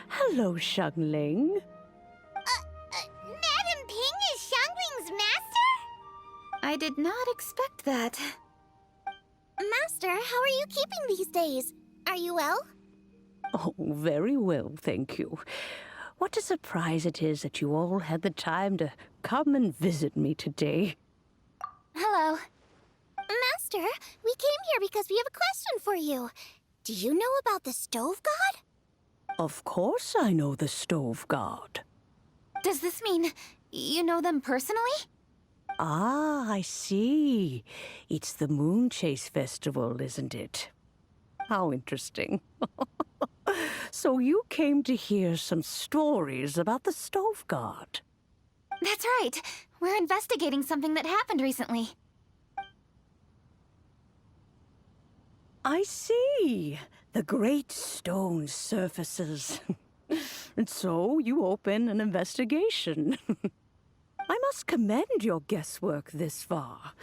Hello, Xiangling. Madam Ping is Xiangling's master? I did not expect that. Master, how are you keeping these days? Are you well? Oh, very well, thank you. What a surprise it is that you all had the time to come and visit me today. Hello. Master, we came here because we have a question for you. Do you know about the Stove God? Of course I know the Stove God. Does this mean you know them personally? Ah, I see. It's the Moon Chase Festival, isn't it? How interesting. So you came to hear some stories about the Stove God. That's right. We're investigating something that happened recently. I see. The great stone surfaces. And so you open an investigation. I must commend your guesswork this far.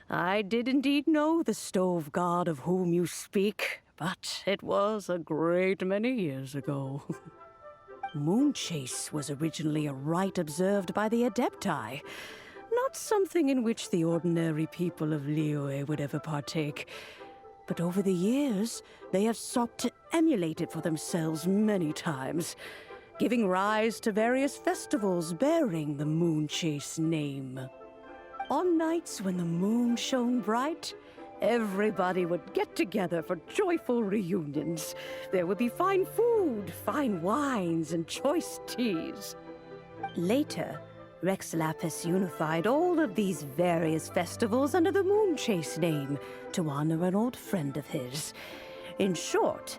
I did indeed know the Stove God of whom you speak, but it was a great many years ago. Moon Chase was originally a rite observed by the Adepti, not something in which the ordinary people of Liyue would ever partake. But over the years, they have sought to emulate it for themselves many times, giving rise to various festivals bearing the Moon Chase name. On nights when the moon shone bright, everybody would get together for joyful reunions. There would be fine food, fine wines, and choice teas. Later, Rex Lapis unified all of these various festivals under the Moon Chase name to honor an old friend of his. In short,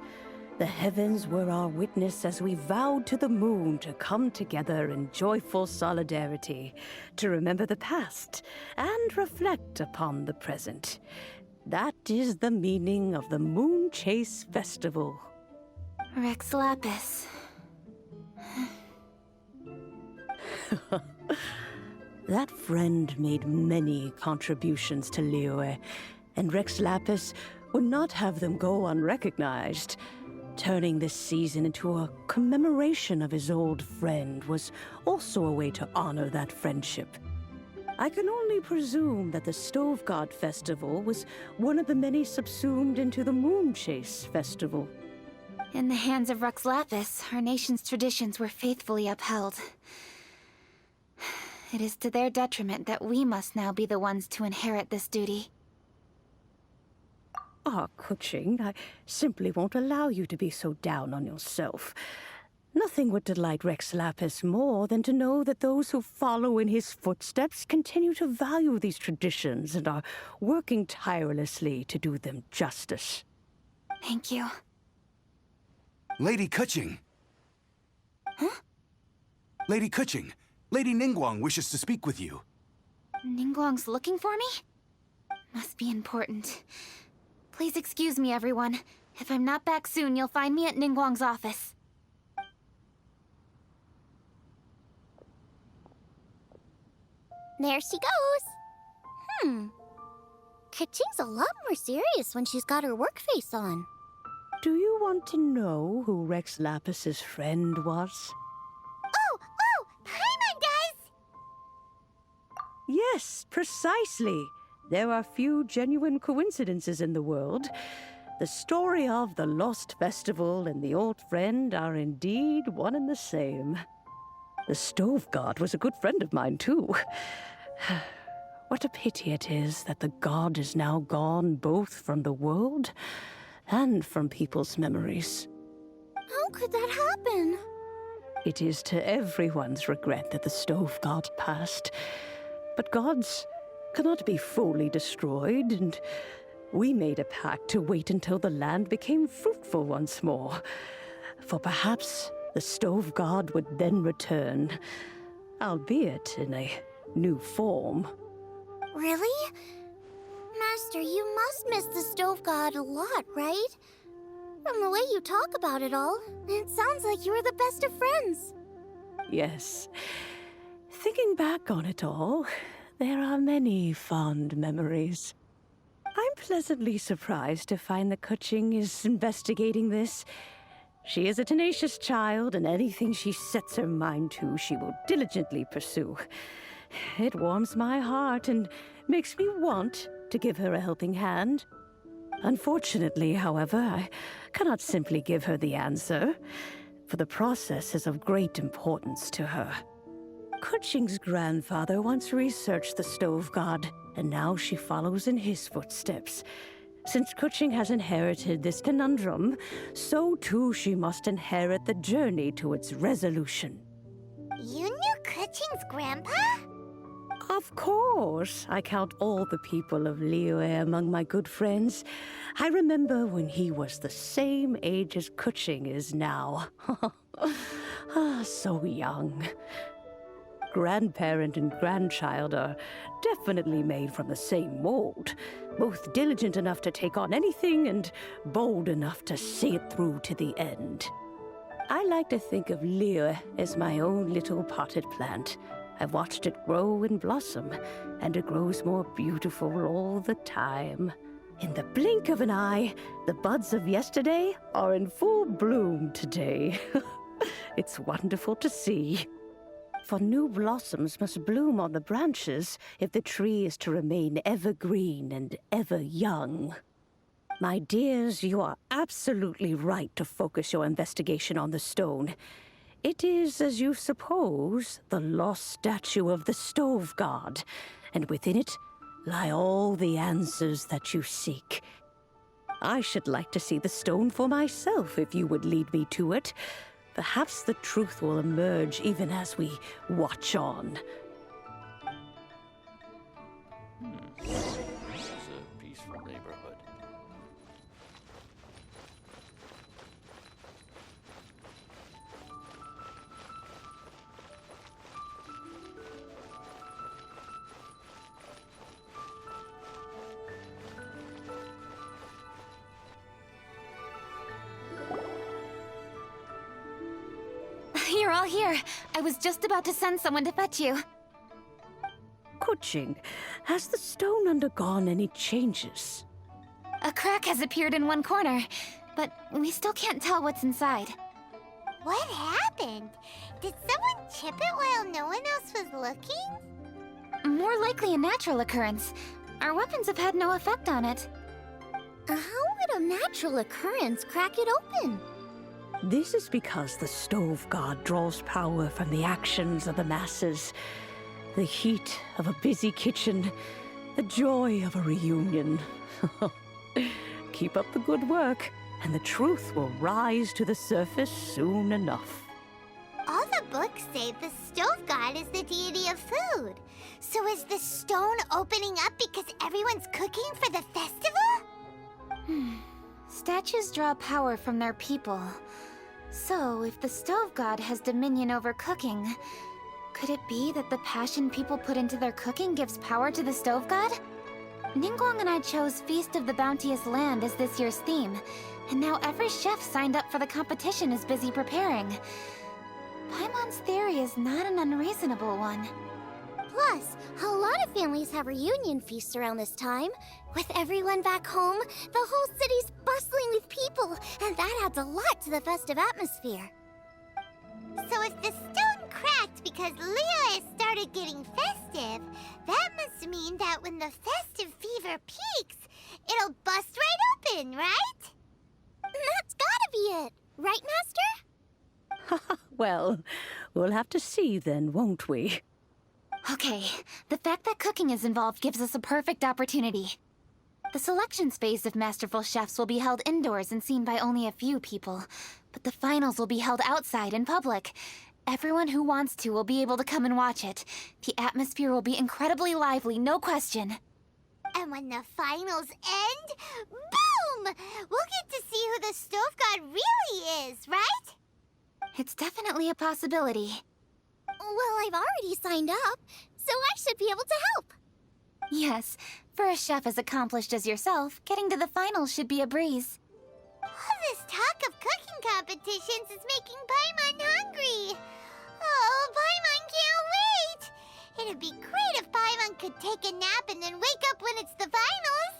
the heavens were our witness as we vowed to the moon to come together in joyful solidarity, to remember the past and reflect upon the present. That is the meaning of the Moon Chase Festival. Rex Lapis. That friend made many contributions to Liyue, and Rex Lapis would not have them go unrecognized. Turning this season into a commemoration of his old friend was also a way to honor that friendship. I can only presume that the Stove God Festival was one of the many subsumed into the Moon Chase Festival. In the hands of Rex Lapis, our nation's traditions were faithfully upheld. It is to their detriment that we must now be the ones to inherit this duty. Ah, Kuching, I simply won't allow you to be so down on yourself. Nothing would delight Rex Lapis more than to know that those who follow in his footsteps continue to value these traditions and are working tirelessly to do them justice. Thank you. Lady Kuching! Huh? Lady Kuching, Lady Ningguang wishes to speak with you. Ningguang's looking for me? Must be important. Please excuse me, everyone. If I'm not back soon, you'll find me at Ningguang's office. There she goes. Kaching's a lot more serious when she's got her work face on. Do you want to know who Rex Lapis's friend was? Oh! Paimon, guys! Yes, precisely. There are few genuine coincidences in the world. The story of the Lost Festival and the old friend are indeed one and the same. The Stove God was a good friend of mine, too. What a pity it is that the god is now gone both from the world and from people's memories. How could that happen? It is to everyone's regret that the Stove God passed. But gods cannot be fully destroyed, and we made a pact to wait until the land became fruitful once more. For perhaps the Stove God would then return, albeit in a new form. Really? Master, you must miss the Stove God a lot, right? From the way you talk about it all, it sounds like you were the best of friends. Yes. Thinking back on it all, there are many fond memories. I'm pleasantly surprised to find that Kuching is investigating this. She is a tenacious child, and anything she sets her mind to, she will diligently pursue. It warms my heart and makes me want to give her a helping hand. Unfortunately, however, I cannot simply give her the answer, for the process is of great importance to her. Kuching's grandfather once researched the stove god, and now she follows in his footsteps. Since Kuching has inherited this conundrum, so too she must inherit the journey to its resolution. You knew Kuching's grandpa? Of course, I count all the people of Liyue among my good friends. I remember when he was the same age as Kuching is now. So young. Grandparent and grandchild are definitely made from the same mold, both diligent enough to take on anything and bold enough to see it through to the end. I like to think of Liyue as my own little potted plant. I've watched it grow and blossom, and it grows more beautiful all the time. In the blink of an eye, the buds of yesterday are in full bloom today. It's wonderful to see. For new blossoms must bloom on the branches if the tree is to remain evergreen and ever young. My dears, you are absolutely right to focus your investigation on the stone. It is, as you suppose, the lost statue of the stove god, and within it lie all the answers that you seek. I should like to see the stone for myself if you would lead me to it. Perhaps the truth will emerge even as we watch on. This is a peaceful neighborhood. You're all here. I was just about to send someone to fetch you. Kuching, has the stone undergone any changes? A crack has appeared in one corner, but we still can't tell what's inside. What happened? Did someone chip it while no one else was looking? More likely a natural occurrence. Our weapons have had no effect on it. How would a natural occurrence crack it open? This is because the stove god draws power from the actions of the masses. The heat of a busy kitchen, the joy of a reunion. Keep up the good work, and the truth will rise to the surface soon enough. All the books say the stove god is the deity of food. So is the stone opening up because everyone's cooking for the festival? Statues draw power from their people. So, if the stove god has dominion over cooking, could it be that the passion people put into their cooking gives power to the stove god? Ningguang and I chose Feast of the Bounteous Land as this year's theme, and now every chef signed up for the competition is busy preparing. Paimon's theory is not an unreasonable one. Plus, a lot of families have reunion feasts around this time. With everyone back home, the whole city's bustling with people, and that adds a lot to the festive atmosphere. So if the stone cracked because Leo started getting festive, that must mean that when the festive fever peaks, it'll bust right open, right? That's gotta be it, right, Master? Well, we'll have to see then, won't we? Okay, the fact that cooking is involved gives us a perfect opportunity. The selections phase of Masterful Chefs will be held indoors and seen by only a few people, but the finals will be held outside in public. Everyone who wants to will be able to come and watch it. The atmosphere will be incredibly lively, no question. And when the finals end, boom! We'll get to see who the stove god really is, right? It's definitely a possibility. Well, I've already signed up, so I should be able to help. Yes, for a chef as accomplished as yourself, getting to the finals should be a breeze. All this talk of cooking competitions is making Paimon hungry. Oh, Paimon can't wait! It'd be great if Paimon could take a nap and then wake up when it's the finals.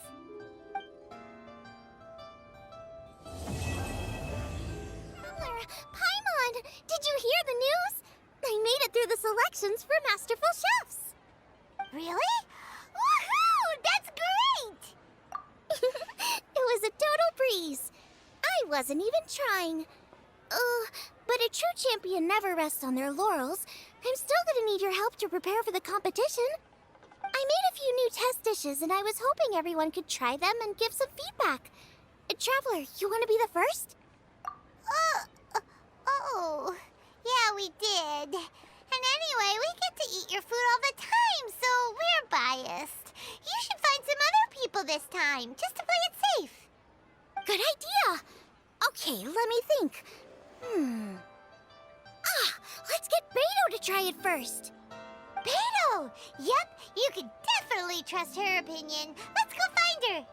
wasn't even trying. But a true champion never rests on their laurels. I'm still gonna need your help to prepare for the competition. I made a few new test dishes, and I was hoping everyone could try them and give some feedback. Traveler, you want to be the first? Oh, yeah, we did. And anyway, we get to eat your food all the time, so we're biased. You should find some other people this time, just to play it safe. Good idea. Okay, let me think. Let's get Beto to try it first. Beto! Yep, you can definitely trust her opinion. Let's go find her.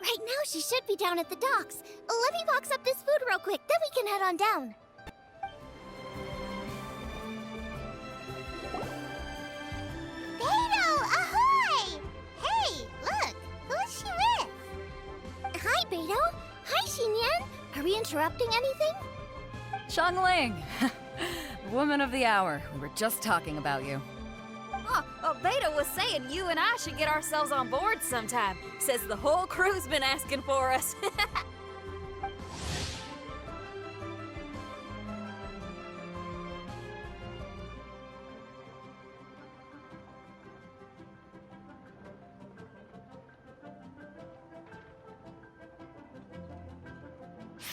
Right now, she should be down at the docks. Let me box up this food real quick, then we can head on down. Beto, ahoy! Hey, look, who's she with? Hi, Beto. Hi, Xinyan. Are we interrupting anything? Xiangling! Woman of the hour. We were just talking about you. Beta was saying you and I should get ourselves on board sometime. Says the whole crew's been asking for us.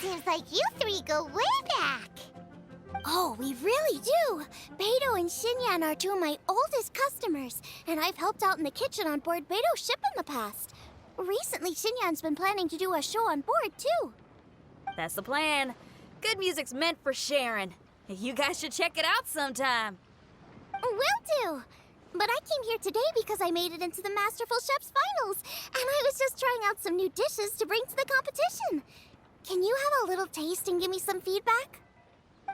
Seems like you three go way back. Oh, we really do! Beto and Xinyan are two of my oldest customers, and I've helped out in the kitchen on board Beto's ship in the past. Recently, Xinyan's been planning to do a show on board, too. That's the plan. Good music's meant for sharing. You guys should check it out sometime. Will do! But I came here today because I made it into the Masterful Chef's finals, and I was just trying out some new dishes to bring to the competition. Can you have a little taste and give me some feedback?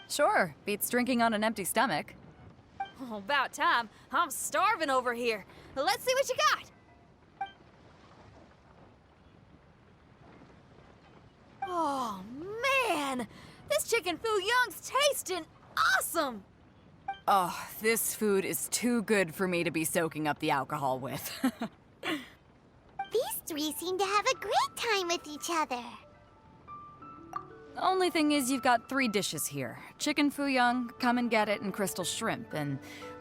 Sure, beats drinking on an empty stomach. Oh, about time. I'm starving over here. Let's see what you got. Oh, man! This chicken foo young's tasting awesome! Oh, this food is too good for me to be soaking up the alcohol with. These three seem to have a great time with each other. Only thing is you've got 3 dishes here. Chicken fuyang, come and get it, and crystal shrimp, and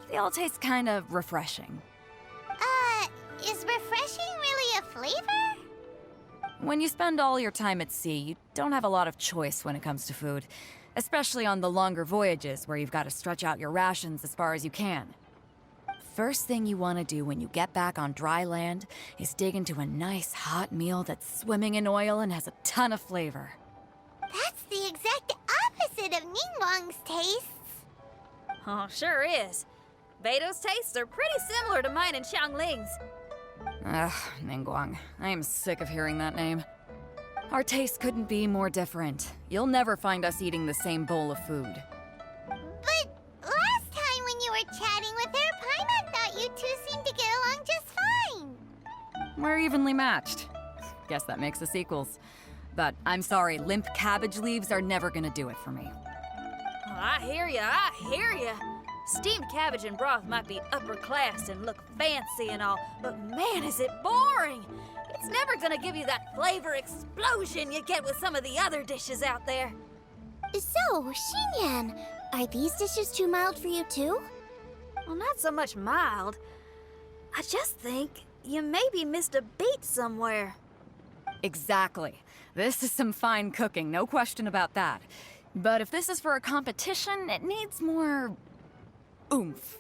they all taste kind of refreshing. Is refreshing really a flavor? When you spend all your time at sea, you don't have a lot of choice when it comes to food, especially on the longer voyages where you've got to stretch out your rations as far as you can. First thing you want to do when you get back on dry land is dig into a nice hot meal that's swimming in oil and has a ton of flavor. That's the exact opposite of Ningguang's tastes. Oh, sure is. Beto's tastes are pretty similar to mine and Xiangling's. Ugh, Ningguang. I am sick of hearing that name. Our tastes couldn't be more different. You'll never find us eating the same bowl of food. But last time when you were chatting with her, Paimon thought you two seemed to get along just fine. We're evenly matched. Guess that makes us equals. But I'm sorry, limp cabbage leaves are never gonna do it for me. Oh, I hear ya. Steamed cabbage and broth might be upper class and look fancy and all, but man, is it boring! It's never gonna give you that flavor explosion you get with some of the other dishes out there. So, Xinyan, are these dishes too mild for you too? Well, not so much mild. I just think you maybe missed a beat somewhere. Exactly. This is some fine cooking, no question about that. But if this is for a competition, it needs more oomph.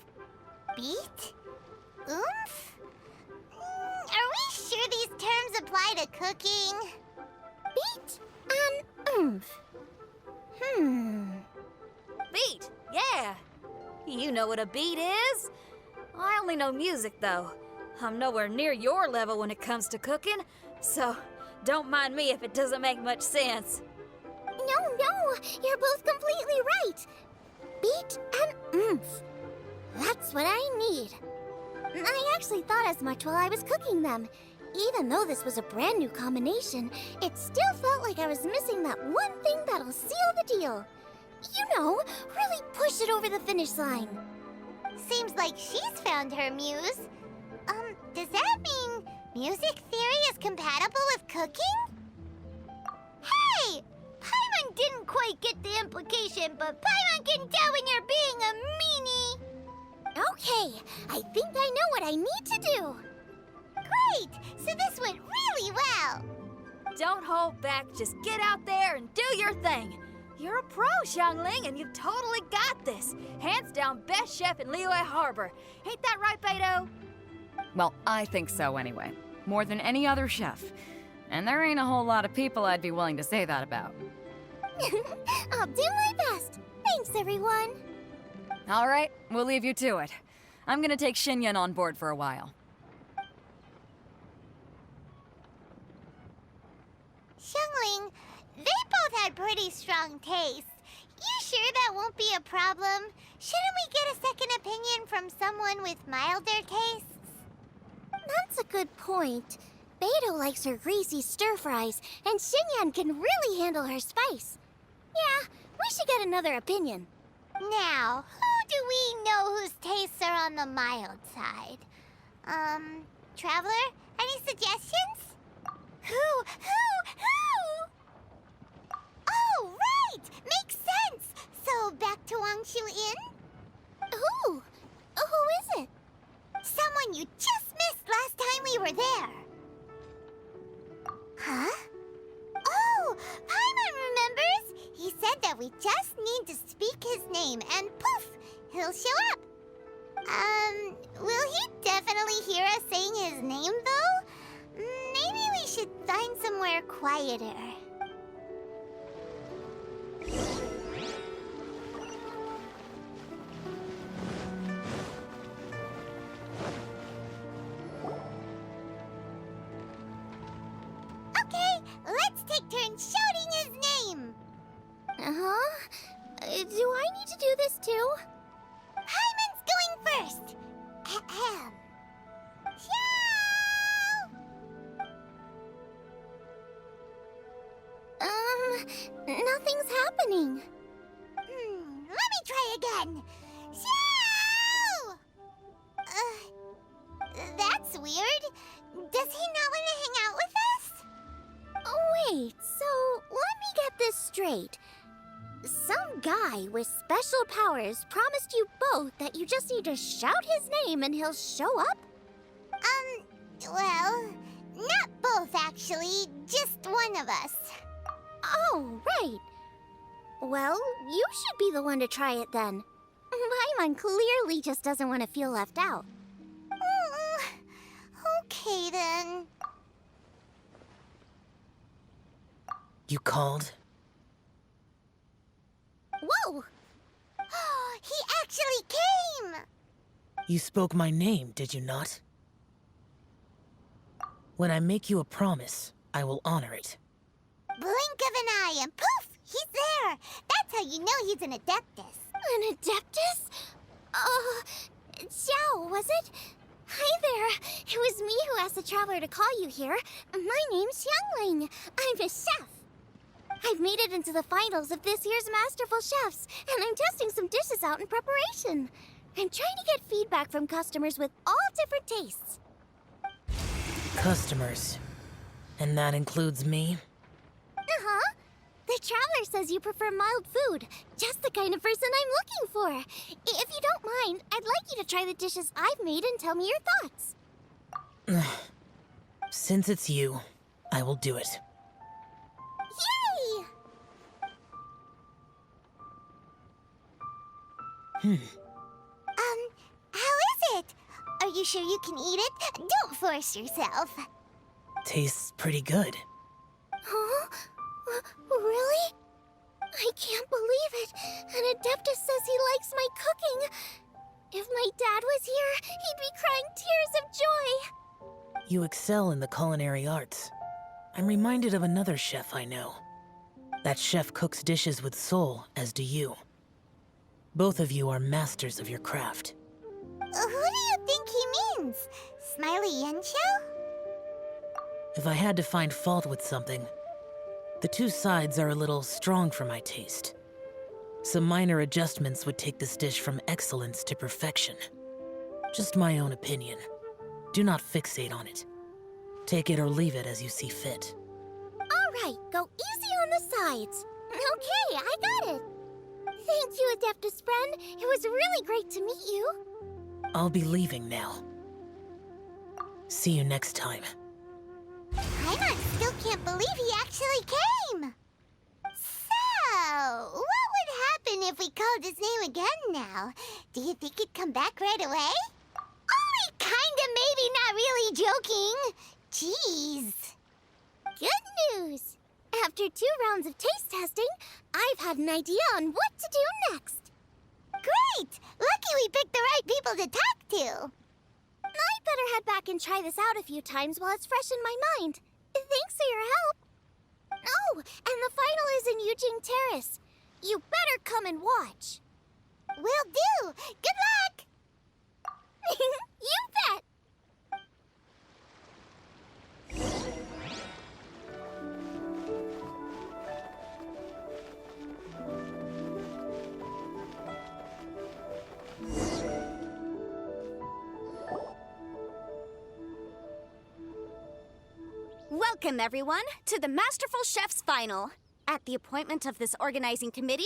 Beat? Oomph? Are we sure these terms apply to cooking? Beat and oomph. Beat, yeah. You know what a beat is? I only know music, though. I'm nowhere near your level when it comes to cooking, so don't mind me if it doesn't make much sense. No, you're both completely right. Beat and oomph. That's what I need. I actually thought as much while I was cooking them. Even though this was a brand new combination, it still felt like I was missing that one thing that'll seal the deal. You know, really push it over the finish line. Seems like she's found her muse. Does that mean music theory is compatible with cooking? Hey! didn't quite get the implication, but Paimon can tell when you're being a meanie. Okay, I think I know what I need to do. Great! So this went really well. Don't hold back, just get out there and do your thing. You're a pro, Xiangling, and you've totally got this. Hands down best chef in Liyue Harbor. Ain't that right, Beto? Well, I think so anyway. More than any other chef. And there ain't a whole lot of people I'd be willing to say that about. I'll do my best. Thanks, everyone. All right, we'll leave you to it. I'm gonna take Xinyan on board for a while. Xiangling, they both had pretty strong tastes. You sure that won't be a problem? Shouldn't we get a second opinion from someone with milder tastes? That's a good point. Beto likes her greasy stir-fries, and Xinyan can really handle her spice. Yeah, we should get another opinion. Now, who do we know whose tastes are on the mild side? Traveler, any suggestions? Who? Oh, right! Makes sense! So, back to Wangshu Inn? Who? Who is it? Someone you just missed last time we were there. Huh? Oh, Paimon remembers! He said that we just need to speak his name and poof, he'll show up. Will he definitely hear us saying his name though? Maybe we should find somewhere quieter. Okay, let's take turns shouting his name. Uh-huh. Do I need to do this too? Hyman's going first. Ahem. Nothing's happening. Let me try again. Xiao! That's weird. Does he not want to hang out with us? Oh, wait, so let me get this straight. Some guy with special powers promised you both that you just need to shout his name and he'll show up? Well, not both actually, just one of us. Oh, right. Well, you should be the one to try it then. Paimon clearly just doesn't want to feel left out. Okay then. You called? Whoa! He actually came! You spoke my name, did you not? When I make you a promise, I will honor it. Blink of an eye and poof! He's there! That's how you know he's an Adeptus. An Adeptus? Xiao, was it? Hi there. It was me who asked the Traveler to call you here. My name's Xiangling. I'm a chef. I've made it into the finals of this year's Masterful Chefs, and I'm testing some dishes out in preparation. I'm trying to get feedback from customers with all different tastes. Customers. And that includes me? Uh-huh. The Traveler says you prefer mild food. Just the kind of person I'm looking for. If you don't mind, I'd like you to try the dishes I've made and tell me your thoughts. Since it's you, I will do it. Yay! How is it? Are you sure you can eat it? Don't force yourself. Tastes pretty good. Huh? Really? I can't believe it. An Adeptus says he likes my cooking. If my dad was here, he'd be crying tears of joy. You excel in the culinary arts. I'm reminded of another chef I know. That chef cooks dishes with soul, as do you. Both of you are masters of your craft. Who do you think he means? Smiley Yancho? If I had to find fault with something, the two sides are a little strong for my taste. Some minor adjustments would take this dish from excellence to perfection. Just my own opinion. Do not fixate on it. Take it or leave it as you see fit. All right, go easy on the sides. Okay, I got it. Thank you, Adeptus friend. It was really great to meet you. I'll be leaving now. See you next time. Paimon still can't believe he actually came. So, what would happen if we called his name again now? Do you think he'd come back right away? Only kinda, maybe, not really joking. Jeez. Good news! After 2 rounds of taste testing, I've had an idea on what to do next. Great! Lucky we picked the right people to talk to. I'd better head back and try this out a few times while it's fresh in my mind. Thanks for your help. Oh, and the final is in Eugene Terrace. You better come and watch. Will do. Good luck! You bet! Welcome, everyone, to the Masterful Chef's Final. At the appointment of this organizing committee,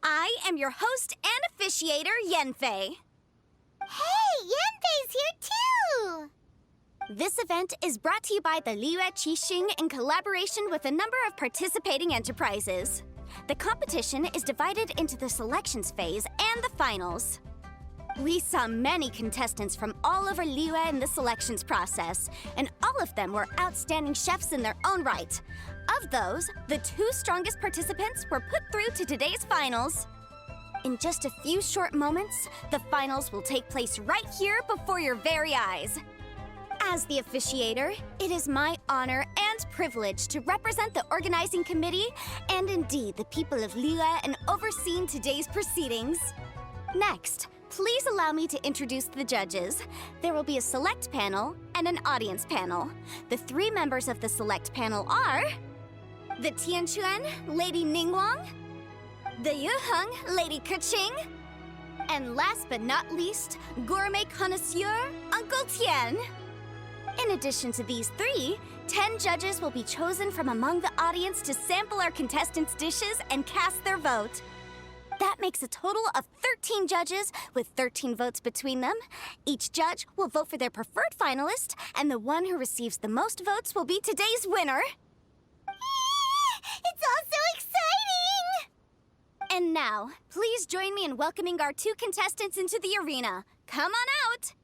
I am your host and officiator, Yanfei. Hey, Yanfei's here too! This event is brought to you by the Liyue Qixing in collaboration with a number of participating enterprises. The competition is divided into the selections phase and the finals. We saw many contestants from all over Liyue in the selections process, and all of them were outstanding chefs in their own right. Of those, the 2 strongest participants were put through to today's finals. In just a few short moments, the finals will take place right here before your very eyes. As the officiator, it is my honor and privilege to represent the organizing committee and indeed the people of Liyue in overseeing today's proceedings. Next, please allow me to introduce the judges. There will be a select panel and an audience panel. The 3 members of the select panel are the Tianquan, Lady Ningguang, the Yuheng, Lady Keqing, and last but not least, gourmet connoisseur, Uncle Tian. In addition to these 3, 10 judges will be chosen from among the audience to sample our contestants' dishes and cast their vote. That makes a total of 13 judges, with 13 votes between them. Each judge will vote for their preferred finalist, and the one who receives the most votes will be today's winner. It's all so exciting! And now, please join me in welcoming our 2 contestants into the arena. Come on out!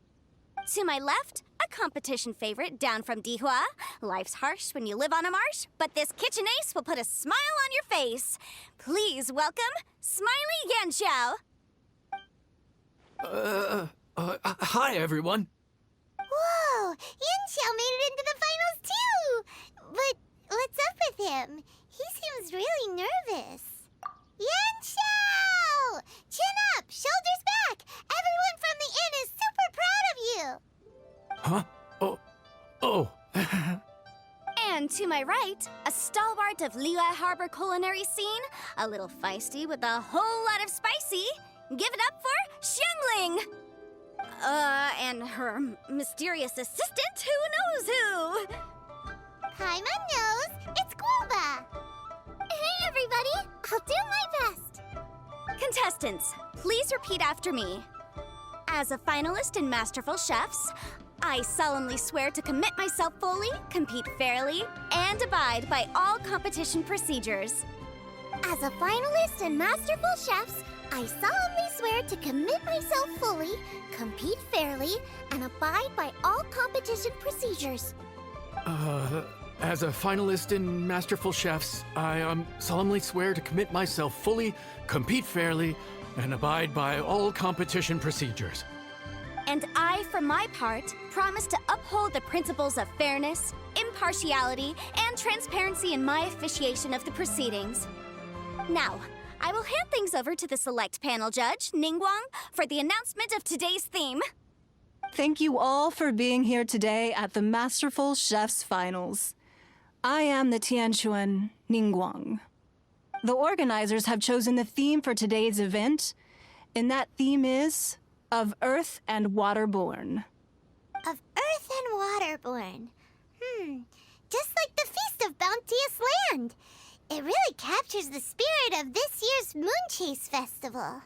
To my left, a competition favorite down from Dihua. Life's harsh when you live on a marsh, but this kitchen ace will put a smile on your face. Please welcome Smiley Yanxiao. Hi, everyone. Whoa! Yanxiao made it into the finals too! But what's up with him? He seems really nervous. Yanxiao! Chin up! Shoulders back! Everyone from the inn is super proud of you! Huh? Oh. And to my right, a stalwart of Liyue Harbor culinary scene, a little feisty with a whole lot of spicy. Give it up for Xiangling! And her mysterious assistant, who knows who? Paimon knows. It's Guoba. Hey, everybody! I'll do my best. Contestants, please repeat after me. As a finalist in Masterful Chefs, I solemnly swear to commit myself fully, compete fairly, and abide by all competition procedures. As a finalist in Masterful Chefs, I solemnly swear to commit myself fully, compete fairly, and abide by all competition procedures. As a finalist in Masterful Chefs, I solemnly swear to commit myself fully, compete fairly, and abide by all competition procedures. And I, for my part, promise to uphold the principles of fairness, impartiality, and transparency in my officiation of the proceedings. Now, I will hand things over to the select panel judge, Ningguang, for the announcement of today's theme. Thank you all for being here today at the Masterful Chef's Finals. I am the Tianquan Ningguang. The organizers have chosen the theme for today's event, and that theme is of Earth and Waterborn. Of Earth and Waterborn. Just like the Feast of Bounteous Land. It really captures the spirit of this year's Moonchase Festival.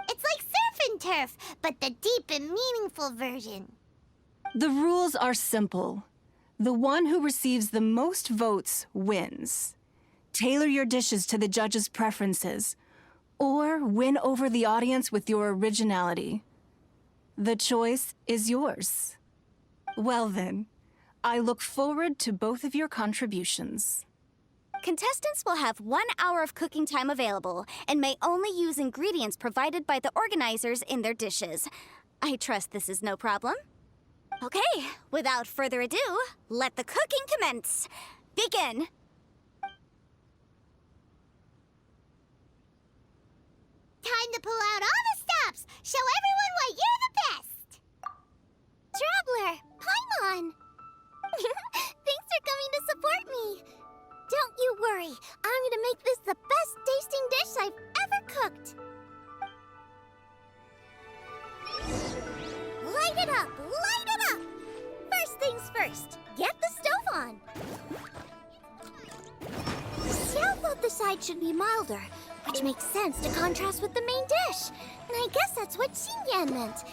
It's like surf and turf, but the deep and meaningful version. The rules are simple. The one who receives the most votes wins. Tailor your dishes to the judges' preferences, or win over the audience with your originality. The choice is yours. Well then, I look forward to both of your contributions. Contestants will have 1 hour of cooking time available and may only use ingredients provided by the organizers in their dishes. I trust this is no problem. Okay, without further ado, let the cooking commence. Begin. Time to pull out all the stops! Show everyone why you're the best! Traveler, Paimon! Thanks for coming to support me. Don't you worry, I'm gonna make this the best tasting dish I've ever cooked. Light it up! Light it up! First things first, get the stove on. Xiao thought the side should be milder, which makes sense to contrast with the main dish. And I guess that's what Xingyan meant.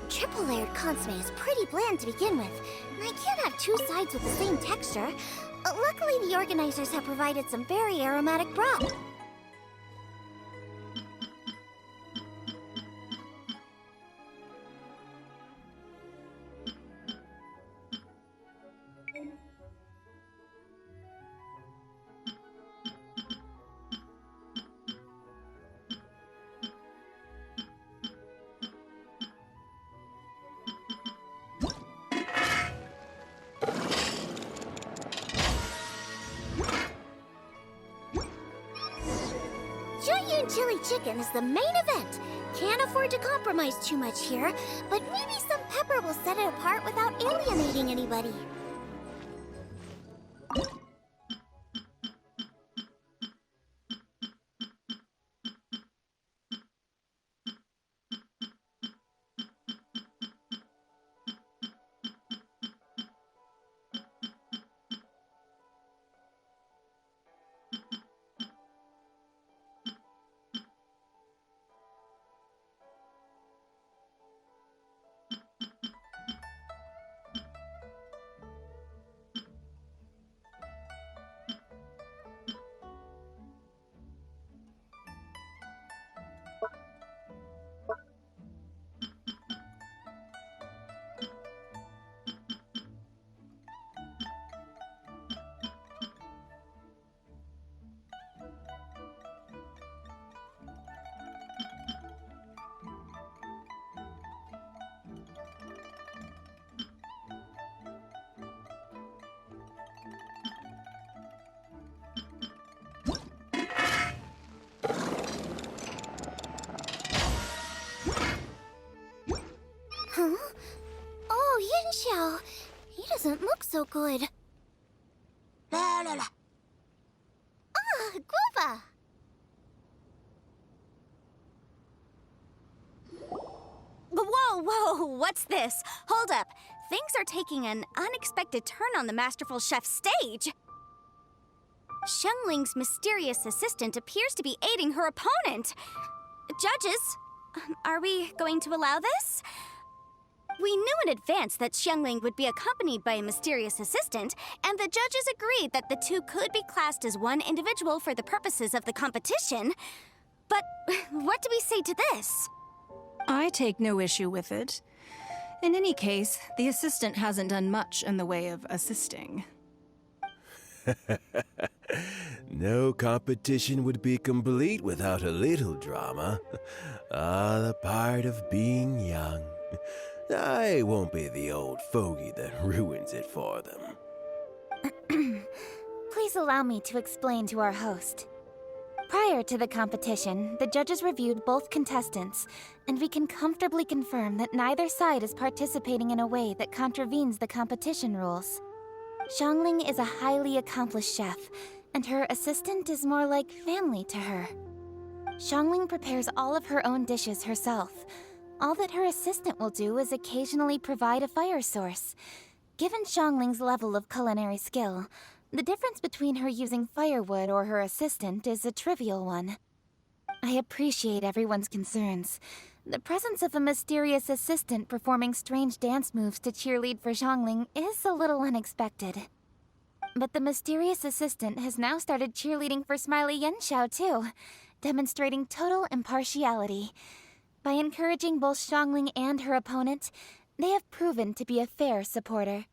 Triple-layered consomme is pretty bland to begin with, and I can't have two sides with the same texture. Luckily, the organizers have provided some very aromatic broth. Chili chicken is the main event. Can't afford to compromise too much here, but maybe some pepper will set it apart without alienating anybody. Huh? Oh, Yin Xiao. He doesn't look so good. La la la. Ah, Guava. Whoa, what's this? Hold up. Things are taking an unexpected turn on the Masterful Chef's stage. Xiangling's mysterious assistant appears to be aiding her opponent. Judges, are we going to allow this? We knew in advance that Xiangling would be accompanied by a mysterious assistant, and the judges agreed that the two could be classed as one individual for the purposes of the competition. But what do we say to this? I take no issue with it. In any case, the assistant hasn't done much in the way of assisting. No competition would be complete without a little drama. All a part of being young. I won't be the old fogey that ruins it for them. Please allow me to explain to our host. Prior to the competition, the judges reviewed both contestants, and we can comfortably confirm that neither side is participating in a way that contravenes the competition rules. Xiangling is a highly accomplished chef, and her assistant is more like family to her. Xiangling prepares all of her own dishes herself. All that her assistant will do is occasionally provide a fire source. Given Xiangling's level of culinary skill, the difference between her using firewood or her assistant is a trivial one. I appreciate everyone's concerns. The presence of a mysterious assistant performing strange dance moves to cheerlead for Xiangling is a little unexpected. But the mysterious assistant has now started cheerleading for Smiley Yenshao too, demonstrating total impartiality. By encouraging both Xiangling and her opponent, they have proven to be a fair supporter.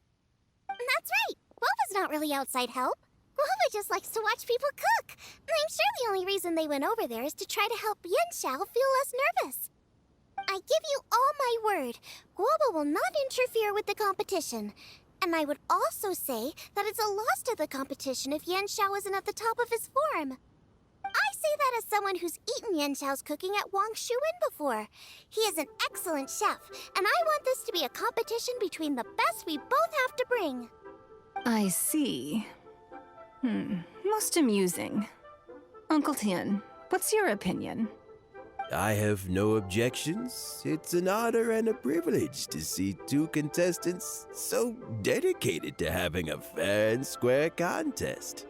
That's right! Guoba's not really outside help. Guoba just likes to watch people cook. I'm sure the only reason they went over there is to try to help Yenshao feel less nervous. I give you all my word, Guoba will not interfere with the competition. And I would also say that it's a loss to the competition if Yenshao isn't at the top of his form. I say that as someone who's eaten Yenshao's cooking at Wangshuin before. He is an excellent chef, and I want this to be a competition between the best we both have to bring. I see. Most amusing. Uncle Tian, what's your opinion? I have no objections. It's an honor and a privilege to see two contestants so dedicated to having a fair and square contest.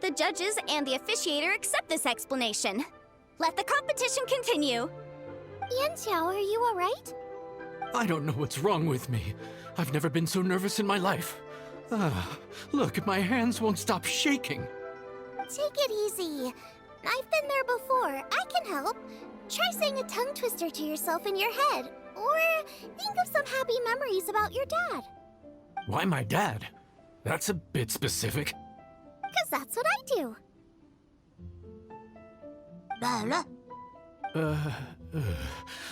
The judges and the officiator accept this explanation. Let the competition continue. Yenshao, are you alright? I don't know what's wrong with me. I've never been so nervous in my life. Look, my hands won't stop shaking. Take it easy. I've been there before. I can help. Try saying a tongue twister to yourself in your head. Or think of some happy memories about your dad. Why my dad? That's a bit specific. 'Cause that's what I do.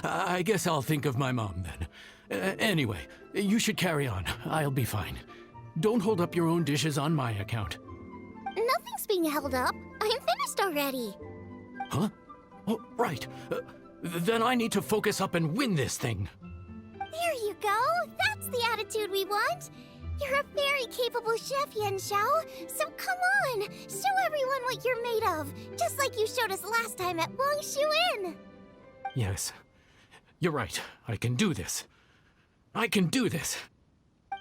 I guess I'll think of my mom then. Anyway, you should carry on. I'll be fine. Don't hold up your own dishes on my account. Nothing's being held up. I'm finished already. Huh? Oh, right. Then I need to focus up and win this thing. There you go. That's the attitude we want. You're a very capable chef, Yenshao. So come on, show everyone what you're made of, just like you showed us last time at Wangshuin. Yes, you're right. I can do this. I can do this.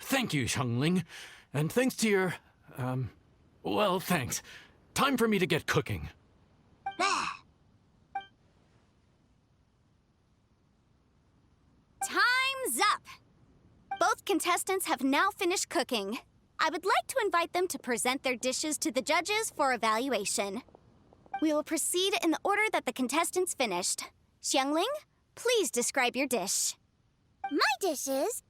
Thank you, Xiangling. And thanks to your, well, thanks. Time for me to get cooking. Time's up! Both contestants have now finished cooking. I would like to invite them to present their dishes to the judges for evaluation. We will proceed in the order that the contestants finished. Xiangling, please describe your dish. My dish is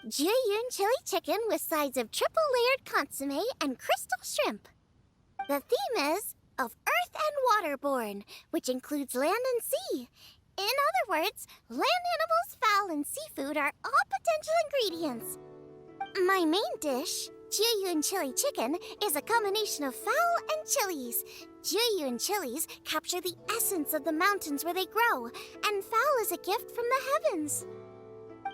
Jiyun chili chicken with sides of triple-layered consomme and crystal shrimp. The theme is of earth and waterborne, which includes land and sea. In other words, land animals, fowl, and seafood are all potential ingredients. My main dish, Jiyun chili chicken, is a combination of fowl and chilies. Jiyun chilies capture the essence of the mountains where they grow, and fowl is a gift from the heavens.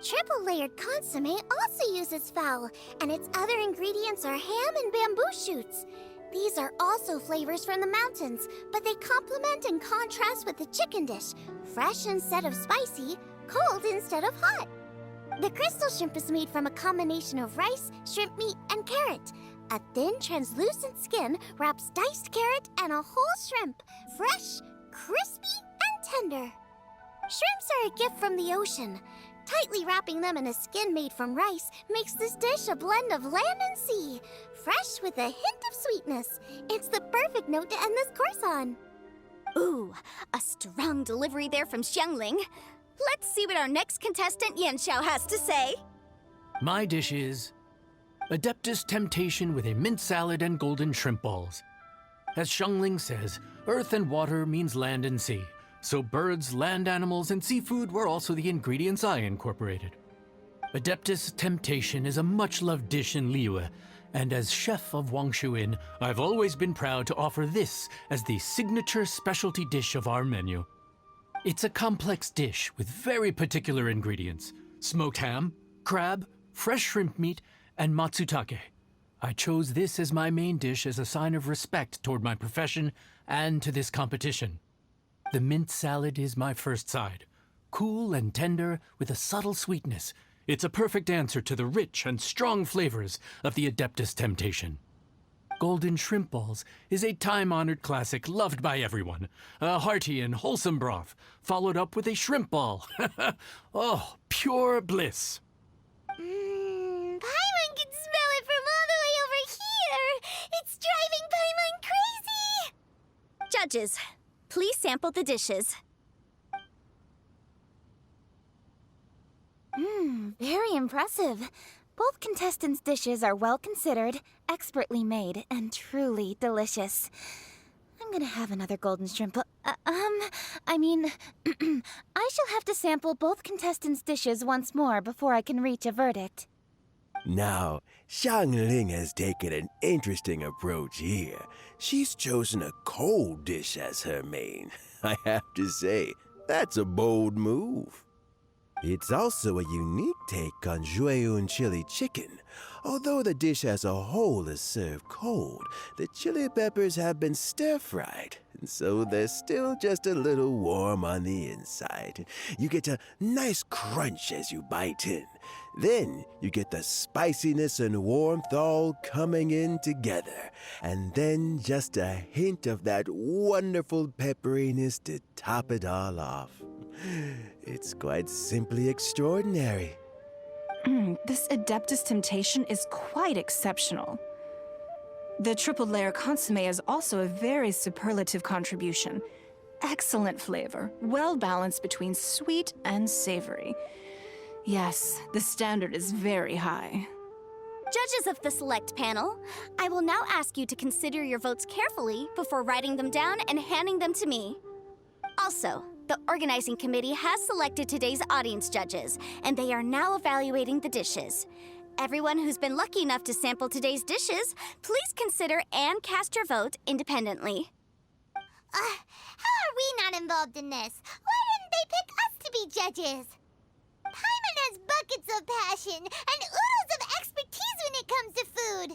Triple-layered consomme also uses fowl, and its other ingredients are ham and bamboo shoots. These are also flavors from the mountains, but they complement and contrast with the chicken dish, fresh instead of spicy, cold instead of hot. The crystal shrimp is made from a combination of rice, shrimp meat, and carrot. A thin, translucent skin wraps diced carrot and a whole shrimp, fresh, crispy, and tender. Shrimps are a gift from the ocean. Tightly wrapping them in a skin made from rice makes this dish a blend of land and sea, fresh with a hint of sweetness. It's the perfect note to end this course on. Ooh, a strong delivery there from Xiangling. Let's see what our next contestant Yenshao has to say. My dish is Adeptus Temptation with a mint salad and golden shrimp balls. As Xiangling says, earth and water means land and sea. So birds, land animals, and seafood were also the ingredients I incorporated. Adeptus Temptation is a much-loved dish in Liyue, and as chef of Wangshuin, I've always been proud to offer this as the signature specialty dish of our menu. It's a complex dish with very particular ingredients: smoked ham, crab, fresh shrimp meat, and matsutake. I chose this as my main dish as a sign of respect toward my profession and to this competition. The mint salad is my first side. Cool and tender with a subtle sweetness. It's a perfect answer to the rich and strong flavors of the Adeptus Temptation. Golden shrimp balls is a time-honored classic loved by everyone. A hearty and wholesome broth, followed up with a shrimp ball. Oh, pure bliss. Paimon can smell it from all the way over here! It's driving Paimon crazy! Judges, please sample the dishes. Very impressive. Both contestants' dishes are well considered, expertly made, and truly delicious. I'm gonna have another golden shrimp. I shall have to sample both contestants' dishes once more before I can reach a verdict. Now, Xiangling has taken an interesting approach here. She's chosen a cold dish as her main. I have to say, that's a bold move. It's also a unique take on Jueyun chili chicken. Although the dish as a whole is served cold, the chili peppers have been stir-fried, and so they're still just a little warm on the inside. You get a nice crunch as you bite in. Then you get the spiciness and warmth all coming in together, and then just a hint of that wonderful pepperiness to top it all off. It's quite simply extraordinary. This Adeptus Temptation is quite exceptional. The triple layer consomme is also a very superlative contribution. Excellent flavor, well balanced between sweet and savory. Yes, the standard is very high. Judges of the select panel, I will now ask you to consider your votes carefully before writing them down and handing them to me. Also, the organizing committee has selected today's audience judges, and they are now evaluating the dishes. Everyone who's been lucky enough to sample today's dishes, please consider and cast your vote independently. How are we not involved in this? Why didn't they pick us to be judges? Paimon has buckets of passion and oodles of expertise when it comes to food.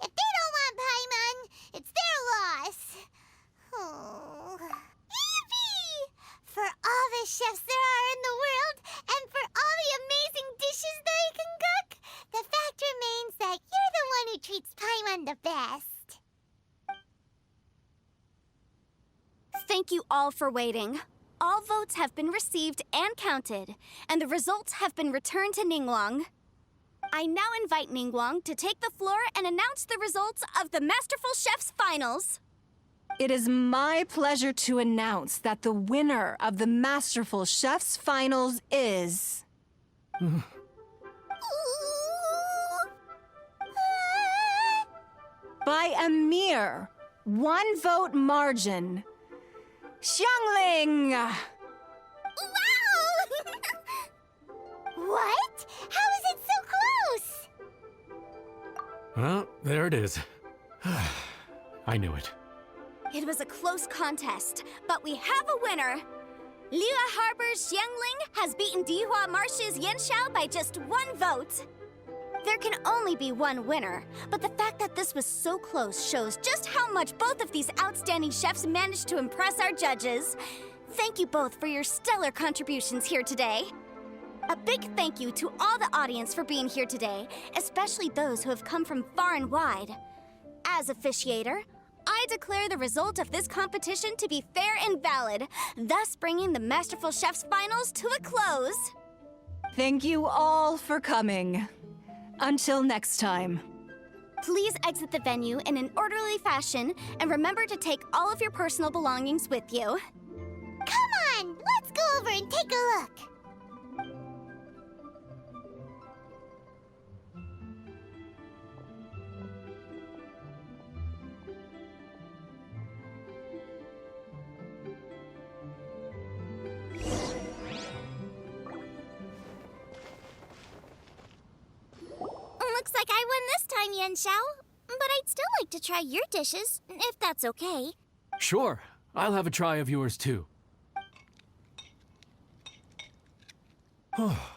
If they don't want Paimon, it's their loss. Oh. Yippee! For all the chefs there are in the world, and for all the amazing dishes they can cook, the fact remains that you're the one who treats Paimon the best. Thank you all for waiting. All votes have been received and counted, and the results have been returned to Ningguang. I now invite Ningguang to take the floor and announce the results of the Masterful Chef's Finals. It is my pleasure to announce that the winner of the Masterful Chef's Finals is... by a mere 1 vote margin, Xiangling! Wow! What? How is it so close? Well, there it is. I knew it. It was a close contest, but we have a winner. Liyue Harbor's Xiangling has beaten Dihua Marsh's Yanxiao by just 1 vote. There can only be one winner, but the fact that this was so close shows just how much both of these outstanding chefs managed to impress our judges. Thank you both for your stellar contributions here today. A big thank you to all the audience for being here today, especially those who have come from far and wide. As officiator, I declare the result of this competition to be fair and valid, thus bringing the Masterful Chef's Finals to a close. Thank you all for coming. Until next time. Please exit the venue in an orderly fashion, and remember to take all of your personal belongings with you. Come on, let's go over and take a look. Looks like I won this time, Yanxiao. But I'd still like to try your dishes, if that's okay. Sure, I'll have a try of yours too. Oh,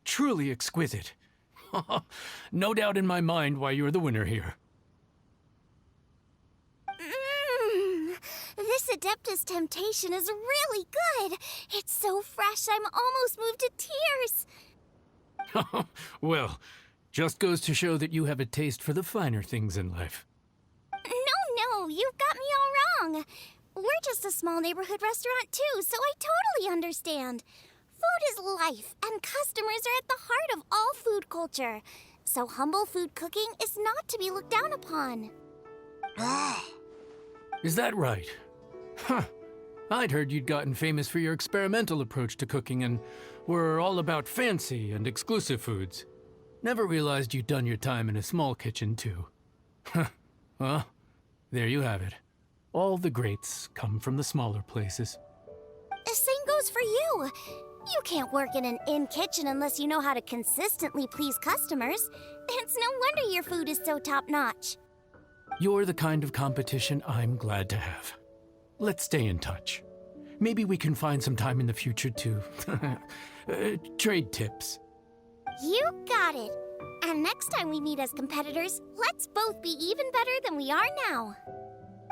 truly exquisite. No doubt in my mind why you're the winner here. This Adeptus Temptation is really good. It's so fresh, I'm almost moved to tears. Well, just goes to show that you have a taste for the finer things in life. No, you've got me all wrong. We're just a small neighborhood restaurant too, so I totally understand. Food is life, and customers are at the heart of all food culture. So humble food cooking is not to be looked down upon. Is that right? Huh. I'd heard you'd gotten famous for your experimental approach to cooking and were all about fancy and exclusive foods. Never realized you'd done your time in a small kitchen, too. Well, there you have it. All the greats come from the smaller places. The same goes for you. You can't work in an inn kitchen unless you know how to consistently please customers. It's no wonder your food is so top-notch. You're the kind of competition I'm glad to have. Let's stay in touch. Maybe we can find some time in the future to trade tips. You got it. And next time we meet as competitors, let's both be even better than we are now.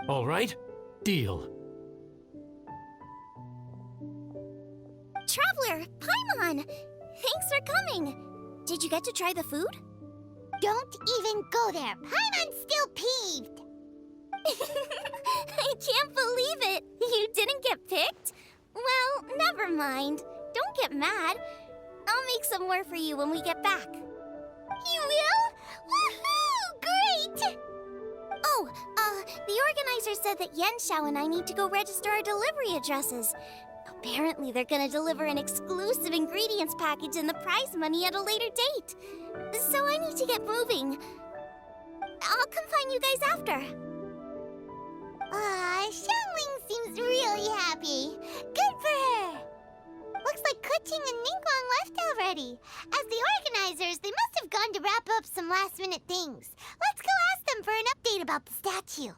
All right? Deal. Traveler, Paimon! Thanks for coming. Did you get to try the food? Don't even go there. Paimon's still peeved. I can't believe it. You didn't get picked? Well, never mind. Don't get mad. I'll make some more for you when we get back. You will? Woohoo! Great! Oh, the organizer said that Yenshao and I need to go register our delivery addresses. Apparently, they're gonna deliver an exclusive ingredients package and the prize money at a later date. So I need to get moving. I'll come find you guys after. Xiangling seems really happy. Good for her. Looks like Kuching and Ningguang left already. As the organizers, they must have gone to wrap up some last-minute things. Let's go ask them for an update about the statue.